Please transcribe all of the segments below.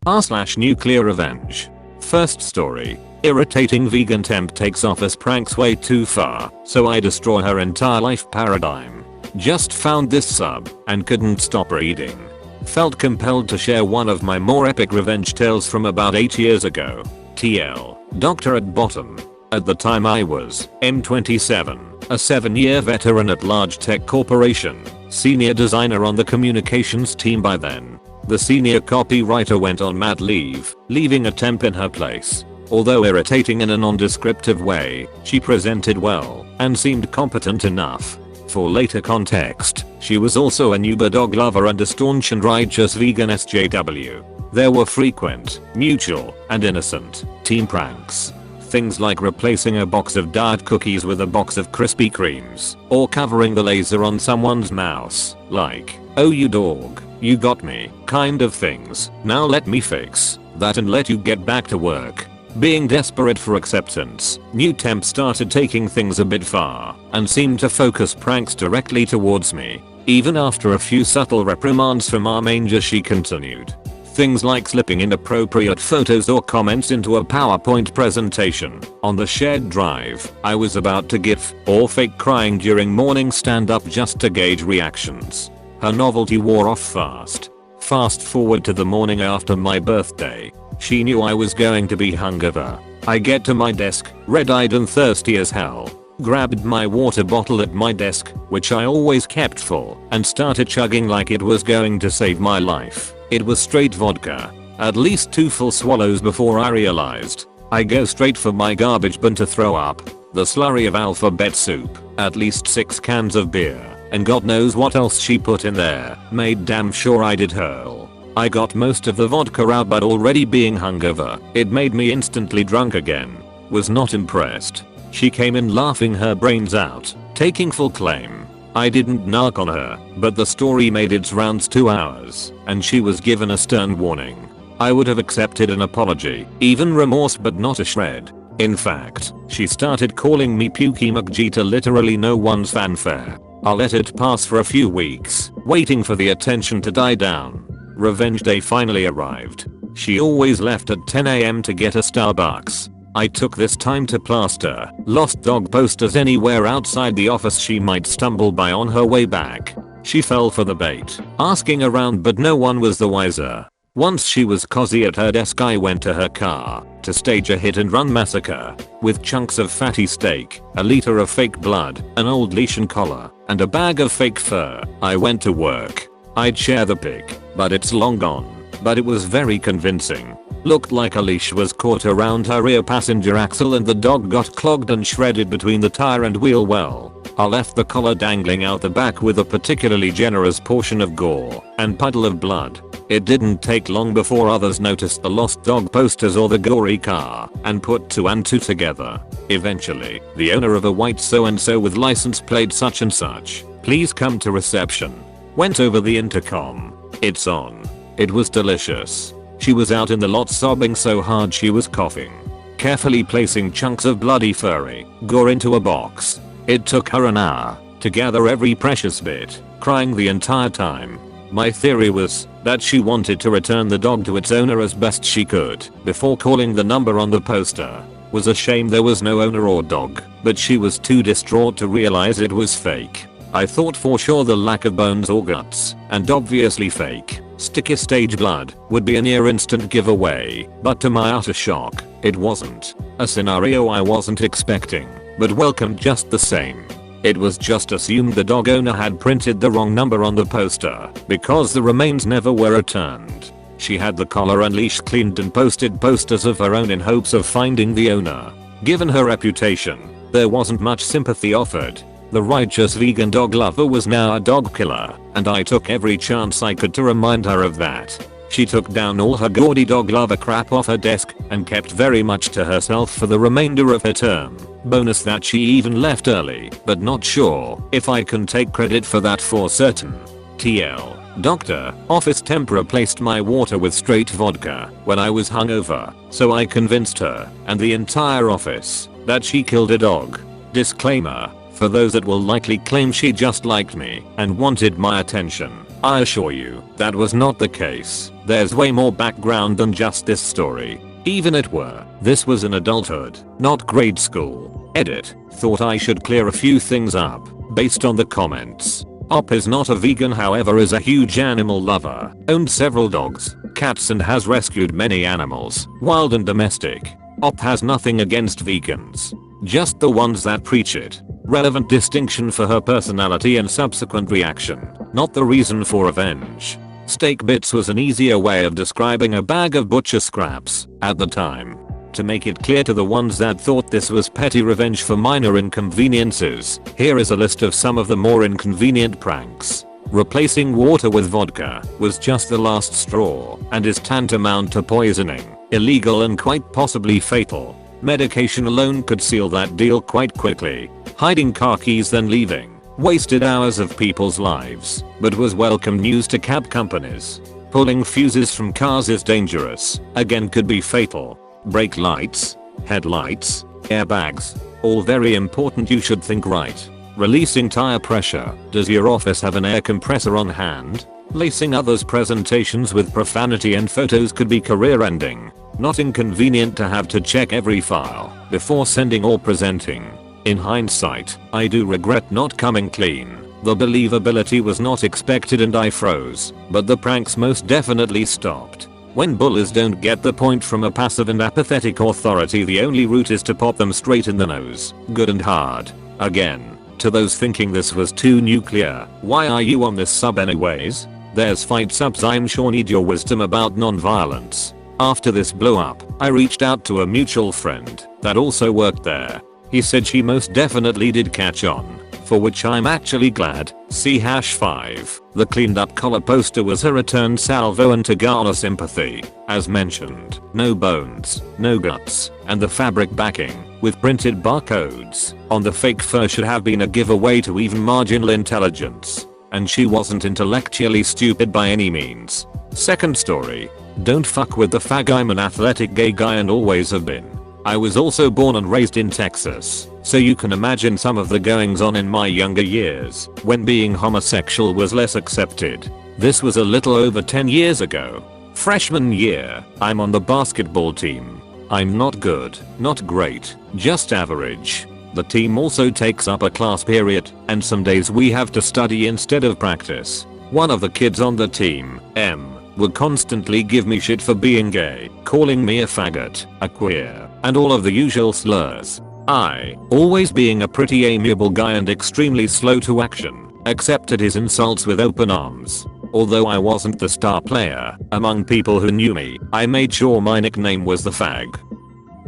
r/NuclearRevenge. First story. Irritating vegan temp takes office pranks way too far, so I destroy her entire life paradigm. Just found this sub and couldn't stop reading. Felt compelled to share one of my more epic revenge tales from about 8 years ago. TL. Doctor at bottom. At the time I was M27, a 7-year veteran at large tech corporation, senior designer on the communications team by then. The senior copywriter went on mat leave, leaving a temp in her place. Although irritating in a non-descriptive way, she presented well and seemed competent enough. For later context, she was also an Uber dog lover and a staunch and righteous vegan SJW. There were frequent, mutual, and innocent team pranks. Things like replacing a box of diet cookies with a box of Krispy Kremes, or covering the laser on someone's mouse, like, "Oh you dog, you got me," kind of things. "Now let me fix that and let you get back to work." Being desperate for acceptance, new temp started taking things a bit far and seemed to focus pranks directly towards me. Even after a few subtle reprimands from our manager, she continued. Things like slipping inappropriate photos or comments into a PowerPoint presentation on the shared drive I was about to give, or fake crying during morning stand-up just to gauge reactions. Her novelty wore off fast. Fast forward to the morning after my birthday. She knew I was going to be hungover. I get to my desk, red-eyed and thirsty as hell. Grabbed my water bottle at my desk, which I always kept full, and started chugging like it was going to save my life. It was straight vodka. At least 2 full swallows before I realized. I go straight for my garbage bin to throw up. The slurry of alphabet soup, at least 6 cans of beer, and God knows what else she put in there, made damn sure I did hurl. I got most of the vodka out, but already being hungover, it made me instantly drunk again. Was not impressed. She came in laughing her brains out, taking full claim. I didn't narc on her, but the story made its rounds 2 hours, and she was given a stern warning. I would have accepted an apology, even remorse, but not a shred. In fact, she started calling me Pukey McG to literally no one's fanfare. I let it pass for a few weeks, waiting for the attention to die down. Revenge day finally arrived. She always left at 10 AM to get a Starbucks. I took this time to plaster lost dog posters anywhere outside the office she might stumble by on her way back. She fell for the bait, asking around, but no one was the wiser. Once she was cozy at her desk, I went to her car to stage a hit and run massacre. With chunks of fatty steak, a liter of fake blood, an old leash and collar, and a bag of fake fur, I went to work. I'd share the pic, but it's long gone. But it was very convincing. Looked like a leash was caught around her rear passenger axle and the dog got clogged and shredded between the tire and wheel well. I left the collar dangling out the back with a particularly generous portion of gore and puddle of blood. It didn't take long before others noticed the lost dog posters or the gory car and put 2 and 2 together. Eventually, the owner of a white so-and-so with license plate such and such, "Please come to reception," went over the intercom. "It's on." It was delicious. She was out in the lot sobbing so hard she was coughing. Carefully placing chunks of bloody furry gore into a box. It took her an hour to gather every precious bit, crying the entire time. My theory was that she wanted to return the dog to its owner as best she could before calling the number on the poster. Was a shame there was no owner or dog, but she was too distraught to realize it was fake. I thought for sure the lack of bones or guts, and obviously fake, sticky stage blood, would be a near instant giveaway, but to my utter shock, it wasn't. A scenario I wasn't expecting, but welcomed just the same. It was just assumed the dog owner had printed the wrong number on the poster, because the remains never were returned. She had the collar and leash cleaned and posted posters of her own in hopes of finding the owner. Given her reputation, there wasn't much sympathy offered. The righteous vegan dog lover was now a dog killer, and I took every chance I could to remind her of that. She took down all her gaudy dog lover crap off her desk and kept very much to herself for the remainder of her term. Bonus that she even left early, but not sure if I can take credit for that for certain. TL. Doctor, office temp replaced my water with straight vodka when I was hungover, so I convinced her and the entire office that she killed a dog. Disclaimer. For those that will likely claim she just liked me and wanted my attention. I assure you, that was not the case. There's way more background than just this story. Even it were, this was in adulthood, not grade school. Edit. Thought I should clear a few things up, based on the comments. Op is not a vegan, however is a huge animal lover, owned several dogs, cats and has rescued many animals, wild and domestic. Op has nothing against vegans. Just the ones that preach it. Relevant distinction for her personality and subsequent reaction, not the reason for revenge. Steak bits was an easier way of describing a bag of butcher scraps, at the time. To make it clear to the ones that thought this was petty revenge for minor inconveniences, here is a list of some of the more inconvenient pranks. Replacing water with vodka was just the last straw and is tantamount to poisoning, illegal and quite possibly fatal. Medication alone could seal that deal quite quickly. Hiding car keys then leaving wasted hours of people's lives, but was welcome news to cab companies. Pulling fuses from cars is dangerous, again could be fatal. Brake lights, headlights, airbags, all very important, you should think right. Releasing tire pressure, does your office have an air compressor on hand? Lacing others' presentations with profanity and photos could be career ending. Not inconvenient to have to check every file before sending or presenting. In hindsight, I do regret not coming clean. The believability was not expected and I froze, but the pranks most definitely stopped. When bullies don't get the point from a passive and apathetic authority, the only route is to pop them straight in the nose, good and hard. Again, to those thinking this was too nuclear, why are you on this sub anyways? There's fight subs I'm sure need your wisdom about non-violence. After this blow up, I reached out to a mutual friend that also worked there. He said she most definitely did catch on, for which I'm actually glad. See #5. The cleaned up collar poster was her return salvo and to garner sympathy. As mentioned, no bones, no guts, and the fabric backing, with printed barcodes, on the fake fur should have been a giveaway to even marginal intelligence. And she wasn't intellectually stupid by any means. Second story. Don't fuck with the fag, I'm an athletic gay guy and always have been. I was also born and raised in Texas, so you can imagine some of the goings on in my younger years, when being homosexual was less accepted. This was a little over 10 years ago. Freshman year, I'm on the basketball team. I'm not good, not great, just average. The team also takes up a class period, and some days we have to study instead of practice. One of the kids on the team, M, would constantly give me shit for being gay, calling me a faggot, a queer, and all of the usual slurs. I, always being a pretty amiable guy and extremely slow to action, accepted his insults with open arms. Although I wasn't the star player among people who knew me, I made sure my nickname was the fag.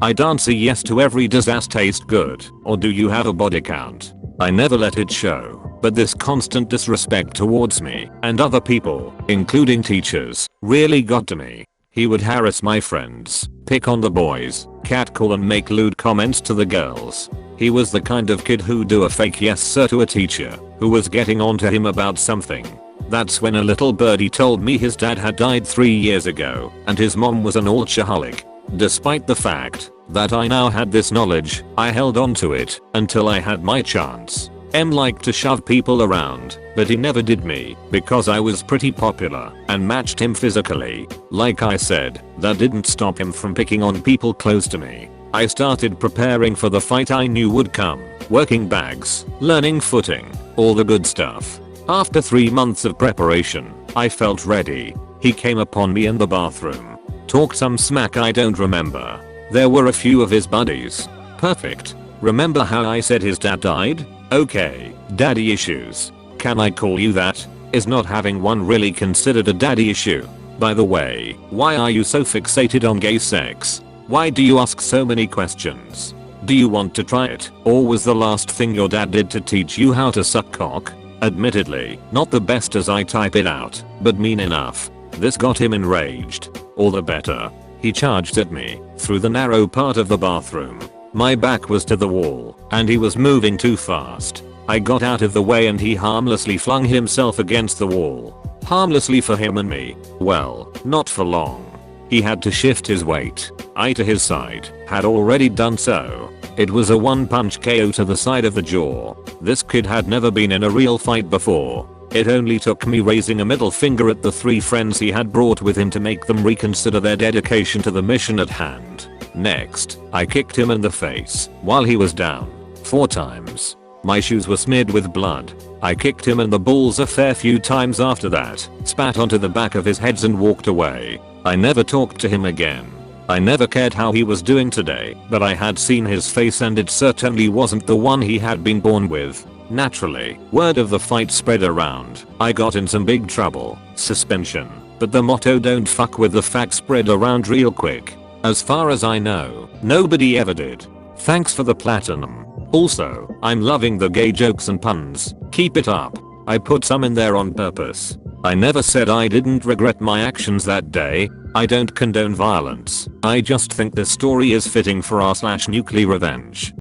I'd answer yes to every "does ass taste good?" or "do you have a body count?" I never let it show, but this constant disrespect towards me and other people, including teachers, really got to me. He would harass my friends, pick on the boys, catcall and make lewd comments to the girls. He was the kind of kid who'd do a fake yes sir to a teacher who was getting onto him about something. That's when a little birdie told me his dad had died 3 years ago and his mom was an alcoholic. Despite the fact that I now had this knowledge, I held on to it until I had my chance. M liked to shove people around, but he never did me because I was pretty popular and matched him physically. Like I said, that didn't stop him from picking on people close to me. I started preparing for the fight I knew would come, working bags, learning footing, all the good stuff. After 3 months of preparation, I felt ready. He came upon me in the bathroom. Talked some smack I don't remember. There were a few of his buddies. Perfect. Remember how I said his dad died? Okay, daddy issues. Can I call you that? Is not having one really considered a daddy issue? By the way, why are you so fixated on gay sex? Why do you ask so many questions? Do you want to try it? Or was the last thing your dad did to teach you how to suck cock? Admittedly, not the best as I type it out, but mean enough. This got him enraged. All the better. He charged at me through the narrow part of the bathroom. My back was to the wall, and he was moving too fast. I got out of the way and he harmlessly flung himself against the wall. Harmlessly for him and me. Well, not for long. He had to shift his weight. I to his side had already done so. It was a one-punch KO to the side of the jaw. This kid had never been in a real fight before. It only took me raising a middle finger at the 3 friends he had brought with him to make them reconsider their dedication to the mission at hand. Next, I kicked him in the face while he was down 4 times. My shoes were smeared with blood. I kicked him in the balls a fair few times after that, spat onto the back of his head and walked away. I never talked to him again. I never cared how he was doing today, but I had seen his face and it certainly wasn't the one he had been born with. Naturally, word of the fight spread around. I got in some big trouble, suspension, but the motto "don't fuck with the facts" spread around real quick. As far as I know, nobody ever did. Thanks for the platinum. Also, I'm loving the gay jokes and puns. Keep it up. I put some in there on purpose. I never said I didn't regret my actions that day. I don't condone violence. I just think this story is fitting for r/NuclearRevenge.